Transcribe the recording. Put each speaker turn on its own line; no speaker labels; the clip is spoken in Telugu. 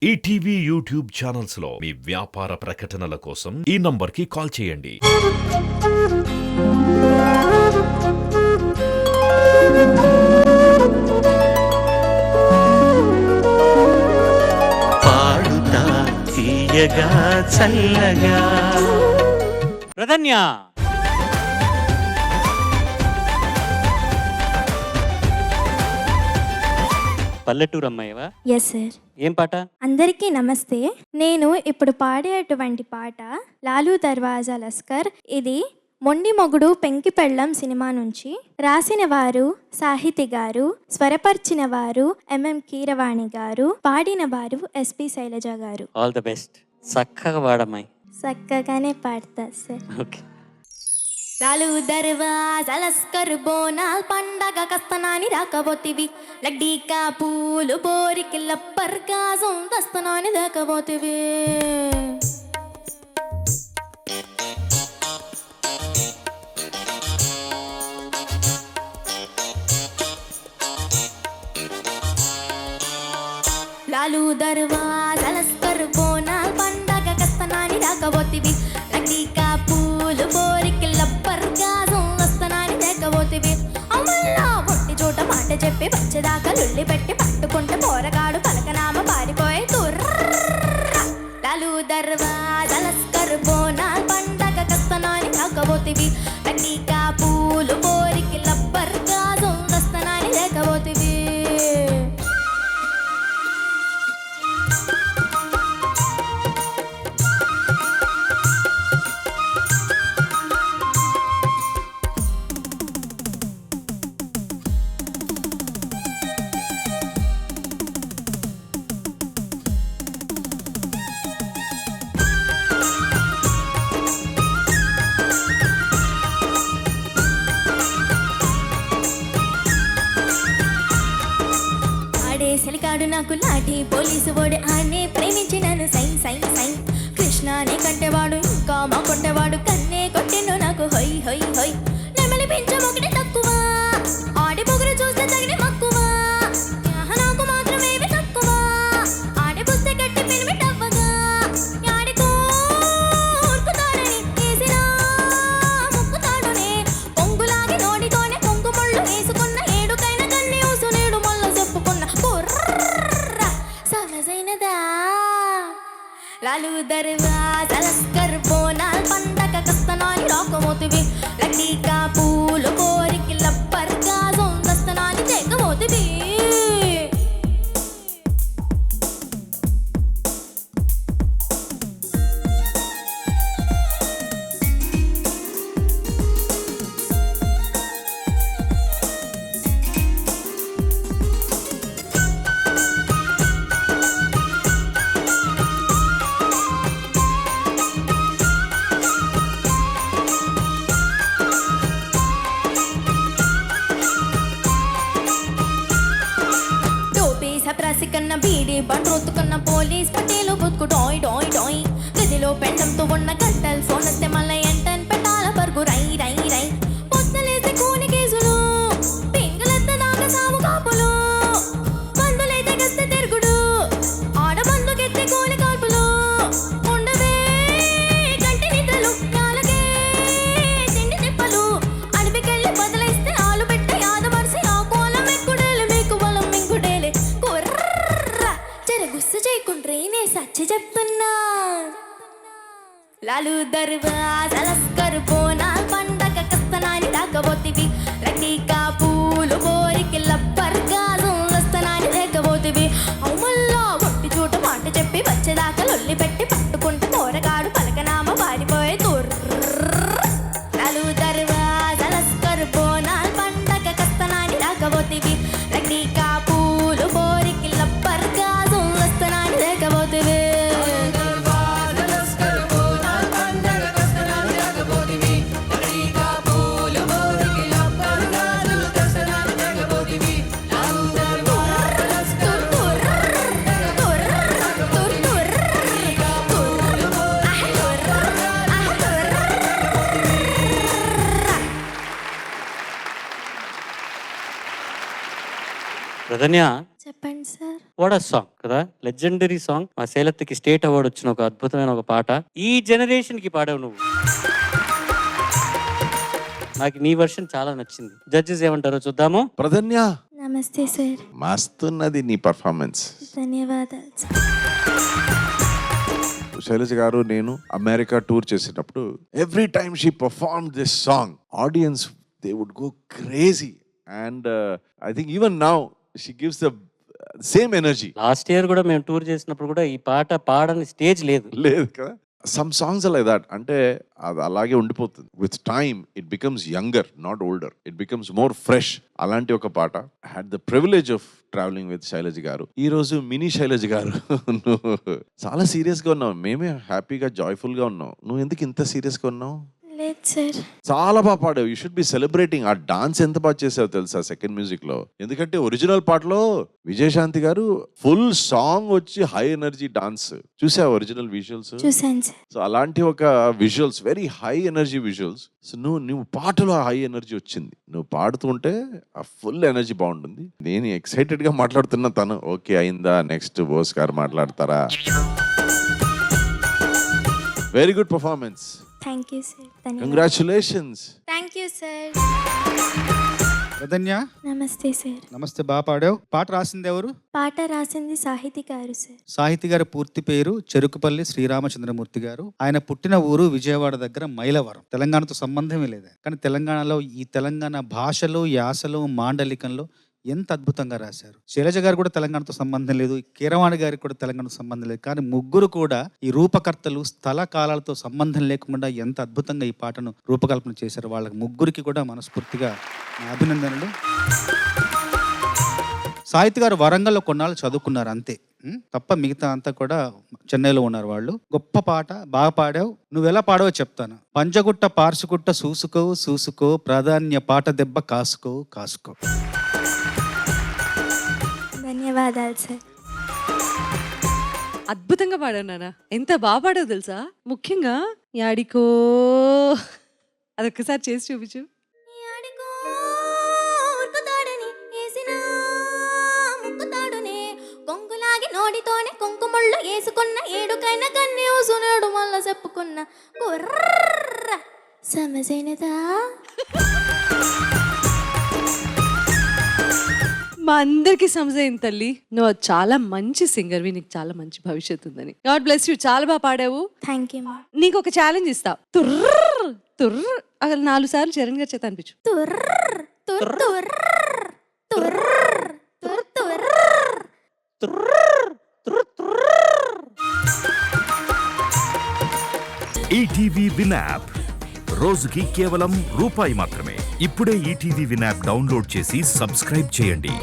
ఈటీవీ యూట్యూబ్ ఛానల్స్ లో మీ వ్యాపార ప్రకటనల కోసం ఈ నంబర్కి కాల్ చేయండి.
పాడుతా తీయగా చల్లగా
ప్రధన్య పల్లెటూరు అమ్మాయివా?
Yes sir.
ఏం పాట?
అందరికీ నమస్తే. నేను ఇప్పుడు పాడేటువంటి పాట లాలూ దర్వాజా లస్కర్. ఇది మొండి మొగుడు పెంకి పెళ్ళం సినిమా నుంచి. రాసిన వారు సాహితి గారు, స్వరపరిచిన వారు ఎంఎం కీరవాణి గారు, పాడిన వారు ఎస్పి శైలజ గారు.
All the best. చక్కగా పాడమ్మాయి.
చక్కగానే పాడతా సార్.
ఓకే.
లాలూ దర్వాజా లస్కర్ బోనాల్ పండగ కస్తనాని రాకబోతివి, లడ్డీకా పూలు బోరికి లప్పర్ గాజం దస్తనాని దాకబోతివి. లాలూ దర్వాజా లస్కర్ బోనాల్ పండగ కస్తనాని రాకబోతివి, లడ్డీకా పూలు బోరికి లప్పర్ గాజం దస్తనాని దాకబోతివి. అమ్మల్లా ఒట్టి చోట మాట చెప్పి వచ్చేదాకా లుల్లి పెట్టి పట్టుకుంటే పోరగాడు పలకనామ పారిపోయే తుర్ర. లాలూ దర్వాజా లస్కర్ బోనాల్ పండగ కస్తనాని రాకబోతివి, లడ్డీకా పూలు బోరికి లప్పర్ గాజం దస్తనాని దాకబోతివి. సెలికాడు నాకు లాఠీ పోలీసు వాడు ఆనే ప్రేమించి నన్ను సై సై సై. కృష్ణాని కంటేవాడు ఇంకా మా కొట్టేవాడు కన్నే కొట్టిండు నాకు హొయ్ హొయ్ హొయ్. నెమలి పెంచం ఒకటి తక్కువ, ఆడి పొగరు చూస్తే తగిన మక్కువ, నాకు మాత్రమేమి తక్కువ, ఆడి పుస్తే కట్టి పెనిమిటవ్వగా యాడికో ఉరుకుతాడని వేసినా ముక్కుతాడునే. పొంగులాగి నోడితోనే పొంగు ముళ్ళు వేసుకున్న ఏడుకైన కన్ని ఊసు నేడు మళ్ళ చెప్పుకున్న సమజైనదా. లాలూ దర్వాజా లస్కర్ బోనాల్ పండగ కస్తనాని రాకబోతివి, లడ్డీకా పూలు కోరికి లప్పర్ గాజం దస్తనాని తేకబోతివి. కన్నా బీడి బండ్రోతుకున్న పోలీస్ పటేలు బుత్కు డాయ్ డాయ్ డాయ్. గదిలో పెండంతో ఉన్న గంటల్ ఫోన్ వస్తే మళ్ళీ ఎంటన్ పెట్టాల పరుగు రై రై రై. పొత్తలేసి కూని కేసులు పింగలెత్త దాకా సాము కాపులు, మందులైతే గస్తే తిరుగుడు ఆడబందుకెత్తి కూలి కాల్పులు. ఉండవే కంటి నిద్రలు నాలుగే తిండి తిప్పలు, అడవికెళ్ళి బదులైస్తే ఆలు పెట్టే యాదవర్సి ఆ కోలం ఎక్కుడేలు మీకు బలం మింగుడేలే. గుస్సు చేయకుండ్రే నే సచ్చి చెప్తున్నా. లాలూ దర్వాజా లస్కర్ బోనాల్ పండగ కస్తనాని రాకబోతివి, లడ్డీకా పూలు బోరికి లప్పర్ గాజం దస్తనాని దాకబోతివి. అవుమల్లా ఒట్టి చోట మాట చెప్పి వచ్చేదాకా లొల్లి పెట్టి పట్టుకుంటే పోరగాడు పలకనామ పారిపోయే తుర్ర. లాలూ దర్వాజా లస్కర్ బోనాల్ పండగ కస్తనాని రాకబోతివి, లడ్డీకా పూలు బోరికి లప్పర్ గాజం దస్తనాని దాకబోతివి.
ప్రధన్య,
చెప్పండి సార్.
వాట్ అ సాంగ్ కదా, లెజెండరీ సాంగ్. మా శైలత్కి స్టేట్ అవార్డు వచ్చిన ఒక అద్భుతమైన ఒక పాట. ఈ జనరేషన్ కి పాడావు నువ్వు. నాకు నీ వర్షన్ చాలా నచ్చింది. జడ్జెస్ ఏమంటారో చూద్దాము.
ప్రధన్య
నమస్తే సార్.
మస్తున్నది నీ పర్ఫార్మెన్స్.
ధన్యవాదాలు సార్.
శైలజ గారు నేను అమెరికా టూర్ చేసేటప్పుడు every time she perform this song audience they would go crazy and I think even now she gives the same energy.
Last year కూడా మేము టూర్ చేసినప్పుడు కూడా ఈ పాట పాడని స్టేజ్ లేదు.
లేదు కదా, సమ్ సాంగ్స్ లైక్ దట్. అంటే అది అలాగే ఉండిపోతుంది. With time it becomes younger, not older. It becomes more fresh. అలాంటి ఒక పాట. Had the privilege of travelling with Shailaja గారు. ఈ రోజు మినీ శైలజ గారు నువ్వు చాలా సీరియస్ గా ఉన్నావు. మేమే హ్యాపీగా జాయ్ఫుల్ గా ఉన్నావు. నువ్వు ఎందుకు ఇంత సీరియస్ గా ఉన్నావు?
లేదు సార్.
చాలా బాగా పాడావు. You should be celebrating. ఆ డాన్స్ ఎంత బాగా చేసావు తెలుసా సెకండ్ మ్యూజిక్ లో. ఎందుకంటే ఒరిజినల్ పాటలో విజయశాంతి గారు ఫుల్ సాంగ్ వచ్చి హై ఎనర్జీ డాన్స్ చూసావు. ఒరిజినల్ విజువల్స్
చూసాను సార్.
సో అలాంటి ఒక visuals, very high energy visuals. So నువ్వు పాటలో హై ఎనర్జీ వచ్చింది. నువ్వు పాడుతుంటే ఆ ఫుల్ ఎనర్జీ బాగుంటుంది. నేను ఎక్సైటెడ్ గా మాట్లాడుతున్నా. తను ఓకే అయిందా, నెక్స్ట్ బోస్ గారు మాట్లాడతారా. Very good performance.
Thank you sir. ధన్యవాదాలు.
కంగ్రాచులేషన్స్.
Thank you sir.
ప్రధన్య
నమస్తే సార్.
నమస్తే, బాగా పాడావు. పాట రాసింది ఎవరు?
పాట రాసింది సాహితీ గారు సార్.
సాహితీ గారి పూర్తి పేరు చెరుకుపల్లి శ్రీరామచంద్రమూర్తి గారు. ఆయన పుట్టిన ఊరు విజయవాడ దగ్గర మైలవరం. తెలంగాణతో సంబంధమే లేదు. కానీ తెలంగాణలో ఈ తెలంగాణ భాషలు, యాసలు, మాండలికంలో ఎంత అద్భుతంగా రాశారు. శైలజ గారు కూడా తెలంగాణతో సంబంధం లేదు, కీరవాణి గారికి కూడా తెలంగాణతో సంబంధం లేదు. కానీ ముగ్గురు కూడా ఈ రూపకర్తలు స్థల కాలాలతో సంబంధం లేకుండా ఎంత అద్భుతంగా ఈ పాటను రూపకల్పన చేశారు. వాళ్ళకి ముగ్గురికి కూడా మనస్ఫూర్తిగా నా అభినందనలు. సాహితీ గారు వరంగల్లో కొన్నాళ్ళు చదువుకున్నారు అంతే తప్ప మిగతా అంతా కూడా చెన్నైలో ఉన్నారు వాళ్ళు. గొప్ప పాట, బాగా పాడావు. నువ్వెలా పాడావో చెప్తాను. పంచగుట్ట పార్సుగుట్ట చూసుకో చూసుకో, ప్రాధాన్య పాట దెబ్బ కాసుకో కాసుకో.
ధన్యవాదాలు సార్.
అద్భుతంగా పాడావు నాన్న. ఎంత బాగా పాడావు తెలుసా. ముఖ్యంగా యాడికో అదొక్కసారి చేసి చూపించు.
కొంగులాగి నోడితోనే కుంకుముళ్ళు వేసుకున్న ఏడుకైన కన్నే ఊసునాడు మళ్ళా చెప్పుకున్న సమజైనదా.
మా అందరికి సమజైంది తల్లి. నువ్వు చాలా మంచి సింగర్వి, నీకు చాలా మంచి భవిష్యత్తు ఉందని. God bless you. చాలా బాగా పాడావు.
Thank you.
నీకు ఒక ఛాలెంజ్ ఇస్తా. తుర్ర్ తుర్ర్ అసలు 4 సార్లు చరణ్ గారి చేత అనిపించు.
ఈటీవీ విన్ యాప్ రోజుకి కేవలం రూపాయి మాత్రమే. ఇప్పుడే ఈటీవీ విన్ యాప్ డౌన్లోడ్ చేసి సబ్స్క్రైబ్ చేయండి.